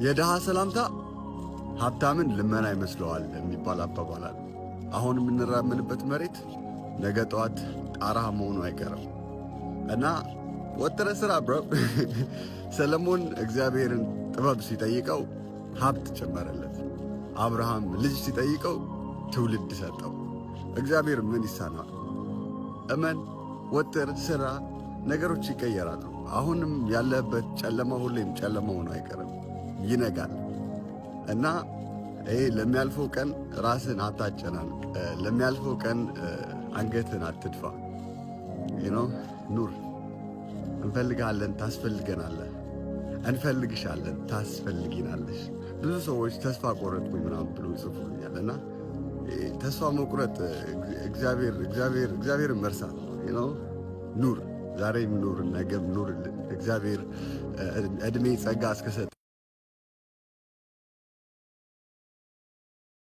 የድሃ ሰላምታ ሀብታምን ልመና ይመስለዋል የሚባል አባባል አለ። አሁን የምንራመድበት መሬት ነገ ጠዋት ጣራ መሆኑ አይቀርም እና ወጥረ ስራ ብሮ። ሰለሞን እግዚአብሔርን ጥበብ ሲጠይቀው ሀብት ጨመረለት። አብርሃም ልጅ ሲጠይቀው ትውልድ ሰጠው። እግዚአብሔር ምን ይሳናል? እመን፣ ወጥር፣ ስራ፣ ነገሮች ይቀየራሉ። አሁንም ያለበት ጨለማ ሁሌም ጨለማ ሆኖ አይቀርም፣ ይነጋል እና ይሄ ለሚያልፈው ቀን ራስን አታጨናንቅ። ለሚያልፈው ቀን አንገትን አትድፋ። ኑር። እንፈልግሃለን፣ ታስፈልገናለህ። እንፈልግሻለን፣ ታስፈልጊናለሽ። ብዙ ሰዎች ተስፋ ቆረጥኩኝ ምናምን ብሎ ይጽፉልኛል እና ተስፋ መቁረጥ እግዚአብሔርን መርሳት ነው። ኑር፣ ዛሬም ኑር፣ ነገም ኑርልን። እግዚአብሔር ዕድሜ ጸጋ እስከሰጠ